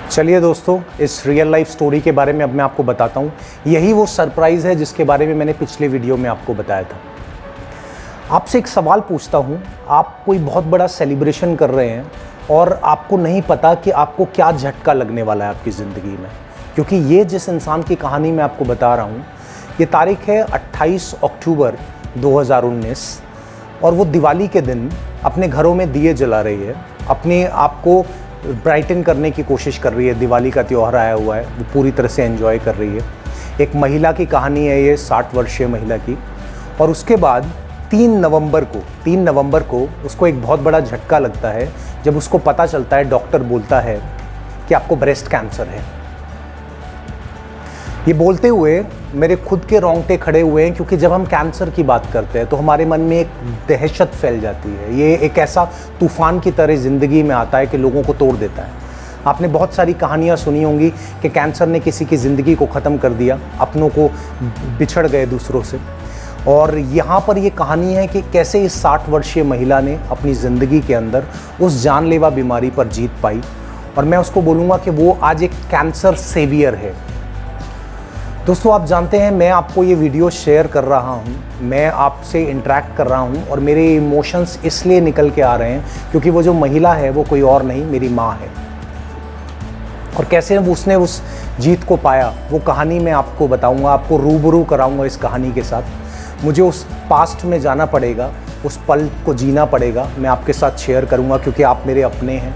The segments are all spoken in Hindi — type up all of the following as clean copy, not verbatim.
चलिए दोस्तों, इस रियल लाइफ स्टोरी के बारे में अब मैं आपको बताता हूँ। यही वो सरप्राइज़ है जिसके बारे में मैंने पिछले वीडियो में आपको बताया था। आपसे एक सवाल पूछता हूँ, आप कोई बहुत बड़ा सेलिब्रेशन कर रहे हैं और आपको नहीं पता कि आपको क्या झटका लगने वाला है आपकी ज़िंदगी में, क्योंकि ये जिस इंसान की कहानी मैं आपको बता रहा हूँ, ये तारीख है 28 अक्टूबर 2019 और वो दिवाली के दिन अपने घरों में दिए जला रही है, अपने आप को ब्राइटन करने की कोशिश कर रही है। दिवाली का त्यौहार आया हुआ है, वो पूरी तरह से एंजॉय कर रही है। एक महिला की कहानी है ये, 60 वर्षीय महिला की। और उसके बाद 3 नवंबर को उसको एक बहुत बड़ा झटका लगता है जब उसको पता चलता है, डॉक्टर बोलता है कि आपको ब्रेस्ट कैंसर है। ये बोलते हुए मेरे खुद के रोंगटे खड़े हुए हैं, क्योंकि जब हम कैंसर की बात करते हैं तो हमारे मन में एक दहशत फैल जाती है। ये एक ऐसा तूफान की तरह ज़िंदगी में आता है कि लोगों को तोड़ देता है। आपने बहुत सारी कहानियाँ सुनी होंगी कि कैंसर ने किसी की ज़िंदगी को ख़त्म कर दिया, अपनों को बिछड़ गए दूसरों से। और यहाँ पर ये कहानी है कि कैसे इस 60 वर्षीय महिला ने अपनी ज़िंदगी के अंदर उस जानलेवा बीमारी पर जीत पाई। और मैं उसको बोलूँगा कि वो आज एक कैंसर सेवियर है। दोस्तों, आप जानते हैं मैं आपको ये वीडियो शेयर कर रहा हूँ, मैं आपसे इंटरेक्ट कर रहा हूँ और मेरे इमोशंस इसलिए निकल के आ रहे हैं क्योंकि वो जो महिला है वो कोई और नहीं, मेरी माँ है। और कैसे उसने उस जीत को पाया वो कहानी मैं आपको बताऊँगा, आपको रूबरू कराऊँगा इस कहानी के साथ। मुझे उस पास्ट में जाना पड़ेगा, उस पल को जीना पड़ेगा। मैं आपके साथ शेयर करूँगा क्योंकि आप मेरे अपने हैं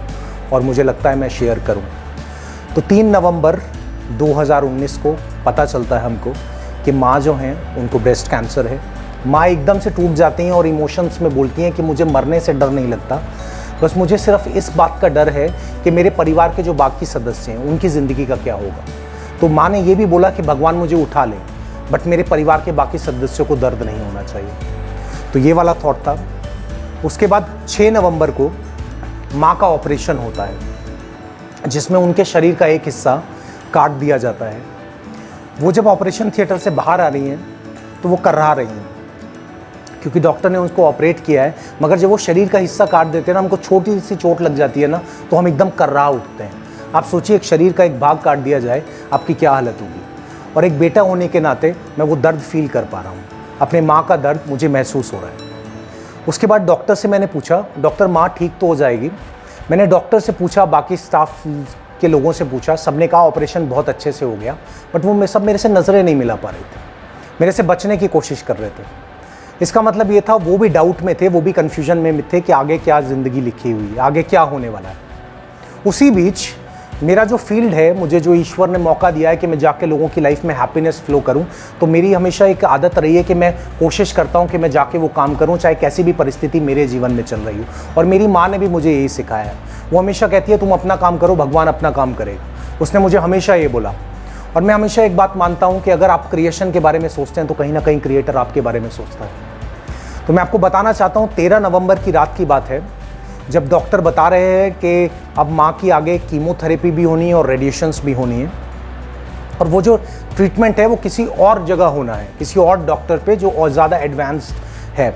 और मुझे लगता है मैं शेयर करूँ। तो 3 नवंबर 2019 को पता चलता है हमको कि माँ जो हैं उनको ब्रेस्ट कैंसर है। माँ एकदम से टूट जाती हैं और इमोशंस में बोलती हैं कि मुझे मरने से डर नहीं लगता, बस मुझे सिर्फ इस बात का डर है कि मेरे परिवार के जो बाकी सदस्य हैं उनकी ज़िंदगी का क्या होगा। तो माँ ने ये भी बोला कि भगवान मुझे उठा ले, बट मेरे परिवार के बाकी सदस्यों को दर्द नहीं होना चाहिए। तो ये वाला थॉट था। उसके बाद 6 नवंबर को माँ का ऑपरेशन होता है, जिसमें उनके शरीर का एक हिस्सा काट दिया जाता है। वो जब ऑपरेशन थिएटर से बाहर आ रही हैं तो वो कर्रा रही हैं, क्योंकि डॉक्टर ने उसको ऑपरेट किया है। मगर जब वो शरीर का हिस्सा काट देते हैं ना, हमको छोटी सी चोट लग जाती है ना, तो हम एकदम कर्रा उठते हैं। आप सोचिए, एक शरीर का एक भाग काट दिया जाए, आपकी क्या हालत होगी। और एक बेटा होने के नाते मैं वो दर्द फील कर पा रहा हूँ, अपने माँ का दर्द मुझे महसूस हो रहा है। उसके बाद डॉक्टर से मैंने पूछा, डॉक्टर माँ ठीक तो हो जाएगी? मैंने डॉक्टर से पूछा, बाकी स्टाफ के लोगों से पूछा, सबने कहा ऑपरेशन बहुत अच्छे से हो गया, बट वो सब मेरे से नज़रें नहीं मिला पा रहे थे, मेरे से बचने की कोशिश कर रहे थे। इसका मतलब ये था वो भी डाउट में थे, वो भी कन्फ्यूजन में थे कि आगे क्या ज़िंदगी लिखी हुई है, आगे क्या होने वाला है। उसी बीच मेरा जो फील्ड है, मुझे जो ईश्वर ने मौका दिया है कि मैं जाके लोगों की लाइफ में हैप्पीनेस फ्लो करूं, तो मेरी हमेशा एक आदत रही है कि मैं कोशिश करता हूं कि मैं जाके वो काम करूं, चाहे कैसी भी परिस्थिति मेरे जीवन में चल रही हो। और मेरी माँ ने भी मुझे यही सिखाया है। वो हमेशा कहती है तुम अपना काम करो, भगवान अपना काम करेगा। उसने मुझे हमेशा ये बोला। और मैं हमेशा एक बात मानता हूँ कि अगर आप क्रिएशन के बारे में सोचते हैं तो कहीं ना कहीं क्रिएटर आपके बारे में सोचता है। तो मैं आपको बताना चाहता हूँ, 13 नवंबर की रात की बात है, जब डॉक्टर बता रहे हैं कि अब माँ की आगे कीमोथेरेपी भी होनी है और रेडिएशंस भी होनी है, और वो जो ट्रीटमेंट है वो किसी और जगह होना है, किसी और डॉक्टर पे जो और ज़्यादा एडवांस्ड है।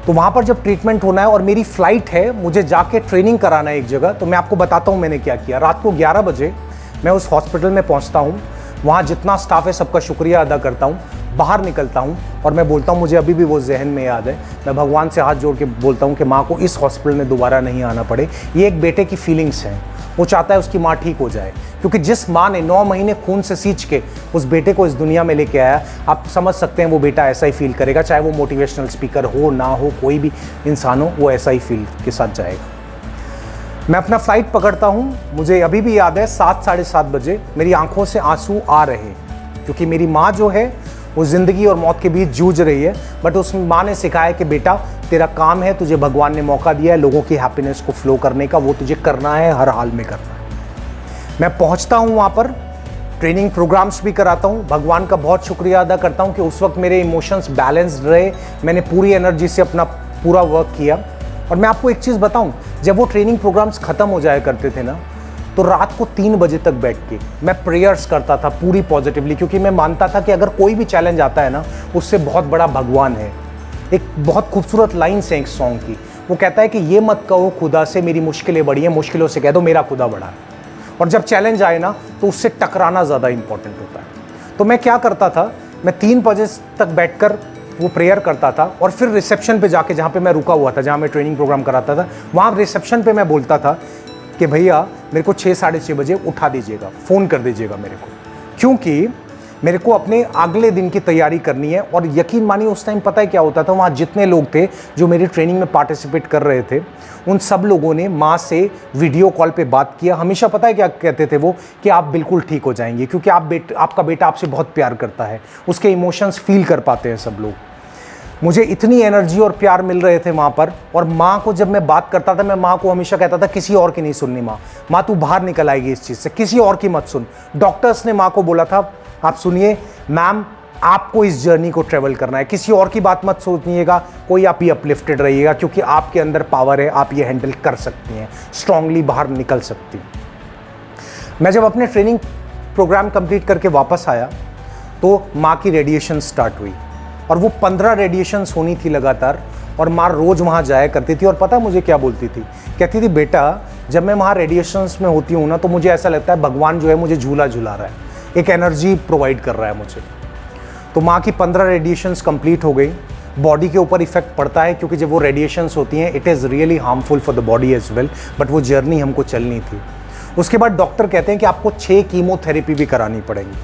तो वहाँ पर जब ट्रीटमेंट होना है और मेरी फ़्लाइट है, मुझे जाके ट्रेनिंग कराना है एक जगह। तो मैं आपको बताता हूँ मैंने क्या किया। रात को 11 बजे मैं उस हॉस्पिटल में पहुँचता हूँ। वहाँ जितना स्टाफ है सबका शुक्रिया अदा करता हूँ, बाहर निकलता हूँ और मैं बोलता हूँ, मुझे अभी भी वो जहन में याद है, मैं भगवान से हाथ जोड़ के बोलता हूँ कि माँ को इस हॉस्पिटल में दोबारा नहीं आना पड़े। ये एक बेटे की फीलिंग्स हैं, वो चाहता है उसकी माँ ठीक हो जाए, क्योंकि जिस माँ ने 9 महीने खून से सींच के उस बेटे को इस दुनिया में लेके आया, आप समझ सकते हैं वो बेटा ऐसा ही फील करेगा, चाहे वो मोटिवेशनल स्पीकर हो ना हो, कोई भी इंसान हो, वो ऐसा ही फील के साथ जाएगा। मैं अपना फ्लाइट पकड़ता हूँ। मुझे अभी भी याद है 7 साढ़े 7 बजे मेरी आंखों से आंसू आ रहे हैं, क्योंकि मेरी माँ जो है वो ज़िंदगी और मौत के बीच जूझ रही है। बट उस माँ ने सिखाया कि बेटा तेरा काम है, तुझे भगवान ने मौका दिया है लोगों की हैप्पीनेस को फ्लो करने का, वो तुझे करना है, हर हाल में करना है। मैं पहुँचता हूँ वहाँ पर, ट्रेनिंग प्रोग्राम्स भी कराता हूँ। भगवान का बहुत शुक्रिया अदा करता हूँ कि उस वक्त मेरे इमोशंस बैलेंस्ड रहे, मैंने पूरी एनर्जी से अपना पूरा वर्क किया। और मैं आपको एक चीज़ बताऊँ, जब वो ट्रेनिंग प्रोग्राम्स ख़त्म हो जाया करते थे ना, तो रात को 3 बजे तक बैठ के मैं प्रेयर्स करता था पूरी पॉजिटिवली, क्योंकि मैं मानता था कि अगर कोई भी चैलेंज आता है ना, उससे बहुत बड़ा भगवान है। एक बहुत खूबसूरत लाइन्स है एक सॉन्ग की, वो कहता है कि ये मत कहो खुदा से मेरी मुश्किलें बड़ी हैं, मुश्किलों से कह दो मेरा खुदा बड़ा है। और जब चैलेंज आए ना तो उससे टकराना ज़्यादा इंपॉर्टेंट होता है। तो मैं क्या करता था, मैं 3 बजे तक बैठकर वो प्रेयर करता था और फिर रिसेप्शन पे जाके, जहाँ पे मैं रुका हुआ था, जहाँ मैं ट्रेनिंग प्रोग्राम कराता था, वहाँ रिसेप्शन पे मैं बोलता था कि भैया मेरे को 6 साढ़े 6 बजे उठा दीजिएगा, फ़ोन कर दीजिएगा मेरे को, क्योंकि मेरे को अपने अगले दिन की तैयारी करनी है। और यकीन मानिए उस टाइम पता है क्या होता था, वहाँ जितने लोग थे जो मेरी ट्रेनिंग में पार्टिसिपेट कर रहे थे, उन सब लोगों ने माँ से वीडियो कॉल पे बात किया। हमेशा पता है क्या कहते थे वो, कि आप बिल्कुल ठीक हो जाएंगे, क्योंकि आपका बेटा आपसे बहुत प्यार करता है, उसके इमोशंस फील कर पाते हैं सब लोग। मुझे इतनी एनर्जी और प्यार मिल रहे थे वहाँ पर। और माँ को जब मैं बात करता था, मैं माँ को हमेशा कहता था किसी और की नहीं सुननी माँ तू बाहर निकल आएगी इस चीज़ से, किसी और की मत सुन। डॉक्टर्स ने माँ को बोला था, आप सुनिए मैम, आपको इस जर्नी को ट्रेवल करना है, किसी और की बात मत सोचिएगा, कोई आप ही अपलिफ्टेड रहिएगा, क्योंकि आपके अंदर पावर है, आप ये हैंडल कर सकती हैं, स्ट्रांगली बाहर निकल सकती हैं। मैं जब अपने ट्रेनिंग प्रोग्राम कंप्लीट करके वापस आया तो माँ की रेडिएशन स्टार्ट हुई, और वो 15 रेडिएशंस होनी थी लगातार। और माँ रोज़ वहाँ जाया करती थी, और पता मुझे क्या बोलती थी, कहती थी बेटा जब मैं वहाँ रेडिएशंस में होती हूँ ना, तो मुझे ऐसा लगता है भगवान जो है मुझे झूला झूला रहा है, एक एनर्जी प्रोवाइड कर रहा है मुझे। तो माँ की 15 रेडिएशंस कंप्लीट हो गई। बॉडी के ऊपर इफेक्ट पड़ता है, क्योंकि जब वो रेडिएशंस होती हैं it is really harmful for the body as well, but वो जर्नी हमको चलनी थी। उसके बाद डॉक्टर कहते हैं कि आपको 6 कीमोथेरेपी भी करानी पड़ेगी।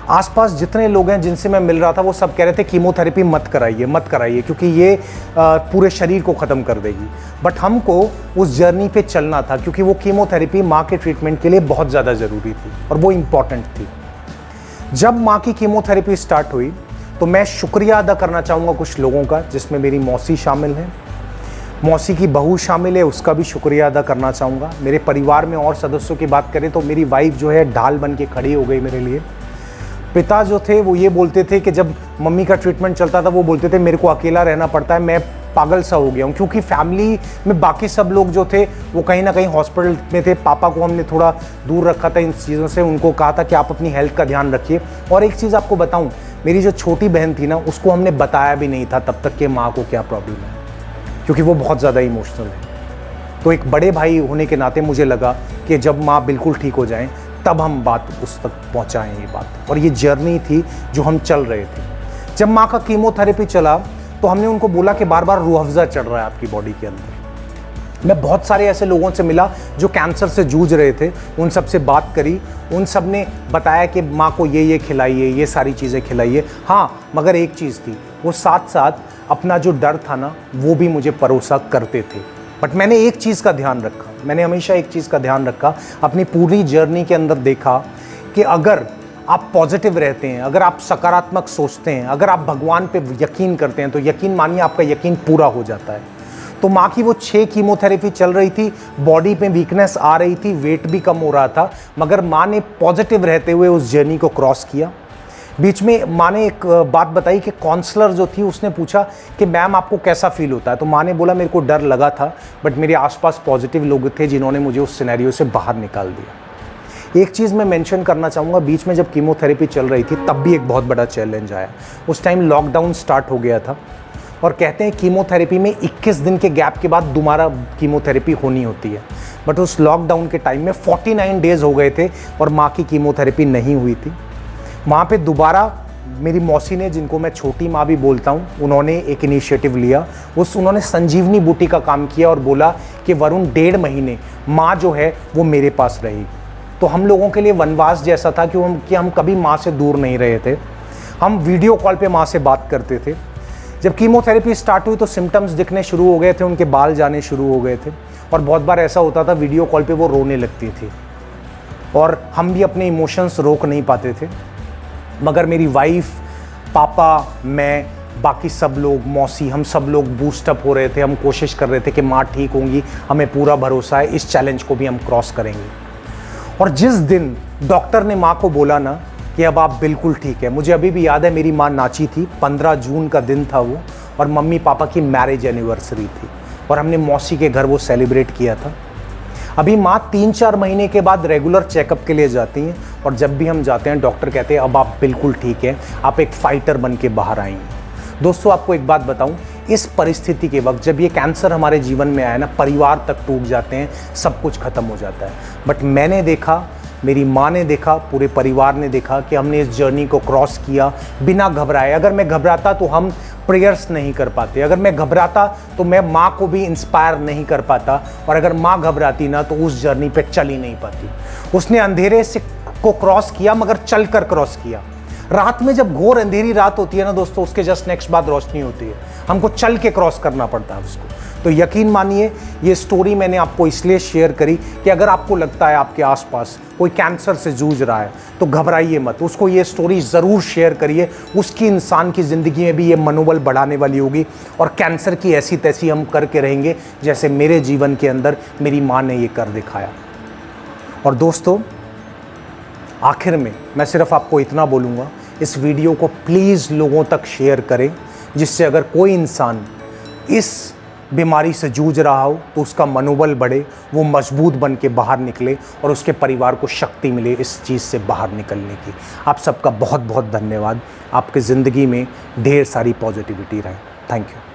आसपास जितने लोग हैं जिनसे मैं मिल रहा था, वो सब कह रहे थे कीमोथेरेपी मत कराइए, क्योंकि ये पूरे शरीर को ख़त्म कर देगी। बट हमको उस जर्नी पे चलना था, क्योंकि वो कीमोथेरेपी माँ के ट्रीटमेंट के लिए बहुत ज़्यादा ज़रूरी थी और वो इम्पॉर्टेंट थी। जब माँ की कीमोथेरेपी स्टार्ट हुई तो मैं शुक्रिया अदा करना चाहूँगा कुछ लोगों का, जिसमें मेरी मौसी शामिल है, मौसी की बहू शामिल है, उसका भी शुक्रिया अदा करना चाहूँगा। मेरे परिवार में और सदस्यों की बात करें तो मेरी वाइफ जो है ढाल बन के खड़ी हो गई मेरे लिए। पिता जो थे वो ये बोलते थे कि जब मम्मी का ट्रीटमेंट चलता था, वो बोलते थे मेरे को अकेला रहना पड़ता है, मैं पागल सा हो गया हूँ, क्योंकि फैमिली में बाकी सब लोग जो थे वो कहीं ना कहीं हॉस्पिटल में थे। पापा को हमने थोड़ा दूर रखा था इन चीज़ों से, उनको कहा था कि आप अपनी हेल्थ का ध्यान रखिए। और एक चीज़ आपको बताऊँ, मेरी जो छोटी बहन थी ना, उसको हमने बताया भी नहीं था तब तक कि माँ को क्या प्रॉब्लम है, क्योंकि वो बहुत ज़्यादा इमोशनल है। तो एक बड़े भाई होने के नाते मुझे लगा कि जब माँ बिल्कुल ठीक हो जाएं तब हम बात उस तक पहुँचाएँ ये बात। और ये जर्नी थी जो हम चल रहे थे। जब माँ का कीमोथेरेपी चला तो हमने उनको बोला कि बार बार रूह अफ़ज़ा चढ़ रहा है आपकी बॉडी के अंदर। मैं बहुत सारे ऐसे लोगों से मिला जो कैंसर से जूझ रहे थे, उन सब से बात करी, उन सब ने बताया कि माँ को ये खिलाइए, ये सारी चीज़ें खिलाइए। हाँ, मगर एक चीज़ थी, वो साथ साथ अपना जो डर था ना वो भी मुझे परोसा करते थे। बट मैंने एक चीज़ का ध्यान रखा, मैंने हमेशा एक चीज़ का ध्यान रखा, अपनी पूरी जर्नी के अंदर देखा कि अगर आप पॉजिटिव रहते हैं, अगर आप सकारात्मक सोचते हैं, अगर आप भगवान पे यकीन करते हैं, तो यकीन मानिए आपका यकीन पूरा हो जाता है। तो माँ की वो 6 कीमोथेरेपी चल रही थी, बॉडी पे वीकनेस आ रही थी, वेट भी कम हो रहा था, मगर माँ ने पॉजिटिव रहते हुए उस जर्नी को क्रॉस किया। बीच में माँ ने एक बात बताई कि काउंसलर जो थी उसने पूछा कि मैम आपको कैसा फील होता है। तो माँ ने बोला मेरे को डर लगा था, बट मेरे आसपास पॉजिटिव लोग थे जिन्होंने मुझे उस सिनेरियो से बाहर निकाल दिया। एक चीज़ मैं मेंशन करना चाहूँगा, बीच में जब कीमोथेरेपी चल रही थी तब भी एक बहुत बड़ा चैलेंज आया। उस टाइम लॉकडाउन स्टार्ट हो गया था, और कहते हैं कीमोथेरेपी में 21 दिन के गैप के बाद दोबारा कीमोथेरेपी होनी होती है। बट उस लॉकडाउन के टाइम में 49 डेज़ हो गए थे और माँ की कीमोथेरेपी नहीं हुई थी। वहाँ पे दोबारा मेरी मौसी ने, जिनको मैं छोटी माँ भी बोलता हूँ, उन्होंने एक इनिशिएटिव लिया। उन्होंने संजीवनी बूटी का काम किया और बोला कि वरुण 1.5 महीने माँ जो है वो मेरे पास रहेगी। तो हम लोगों के लिए वनवास जैसा था कि हम कभी माँ से दूर नहीं रहे थे। हम वीडियो कॉल पे माँ से बात करते थे। जब कीमोथेरेपी स्टार्ट हुई तो सिम्टम्स दिखने शुरू हो गए थे, उनके बाल जाने शुरू हो गए थे, और बहुत बार ऐसा होता था वीडियो कॉल पे वो रोने लगती थी और हम भी अपने इमोशंस रोक नहीं पाते थे। मगर मेरी वाइफ, पापा, मैं, बाकी सब लोग, मौसी, हम सब लोग बूस्टअप हो रहे थे। हम कोशिश कर रहे थे कि माँ ठीक होंगी, हमें पूरा भरोसा है, इस चैलेंज को भी हम क्रॉस करेंगे। और जिस दिन डॉक्टर ने माँ को बोला ना कि अब आप बिल्कुल ठीक है, मुझे अभी भी याद है मेरी माँ नाची थी, 15 जून का दिन था वो, और मम्मी पापा की मैरिज एनिवर्सरी थी, और हमने मौसी के घर वो सेलिब्रेट किया था। अभी माँ 3-4 महीने के बाद रेगुलर चेकअप के लिए जाती हैं, और जब भी हम जाते हैं डॉक्टर कहते हैं अब आप बिल्कुल ठीक हैं, आप एक फाइटर बन के बाहर आएंगे। दोस्तों आपको एक बात बताऊं, इस परिस्थिति के वक्त जब ये कैंसर हमारे जीवन में आया ना, परिवार तक टूट जाते हैं, सब कुछ खत्म हो जाता है। बट मैंने देखा, मेरी माँ ने देखा, पूरे परिवार ने देखा कि हमने इस जर्नी को क्रॉस किया बिना घबराए। अगर मैं घबराता तो हम प्रेयर्स नहीं कर पाते, अगर मैं घबराता तो मैं माँ को भी इंस्पायर नहीं कर पाता, और अगर माँ घबराती ना तो उस जर्नी पे चल ही नहीं पाती। उसने अंधेरे से को क्रॉस किया, मगर चल कर क्रॉस किया। रात में जब घोर अंधेरी रात होती है ना दोस्तों, उसके जस्ट नेक्स्ट बाद रोशनी होती है। हमको चल के क्रॉस करना पड़ता है उसको। तो यकीन मानिए, ये स्टोरी मैंने आपको इसलिए शेयर करी कि अगर आपको लगता है आपके आसपास कोई कैंसर से जूझ रहा है तो घबराइए मत, उसको ये स्टोरी ज़रूर शेयर करिए। उसकी इंसान की ज़िंदगी में भी ये मनोबल बढ़ाने वाली होगी, और कैंसर की ऐसी तैसी हम करके रहेंगे जैसे मेरे जीवन के अंदर मेरी माँ ने ये कर दिखाया। और दोस्तों, आखिर में मैं सिर्फ आपको इतना बोलूँगा, इस वीडियो को प्लीज़ लोगों तक शेयर करें, जिससे अगर कोई इंसान इस बीमारी से जूझ रहा हो तो उसका मनोबल बढ़े, वो मजबूत बन के बाहर निकले और उसके परिवार को शक्ति मिले इस चीज़ से बाहर निकलने की। आप सबका बहुत बहुत धन्यवाद। आपकी ज़िंदगी में ढेर सारी पॉजिटिविटी रहे। Thank you.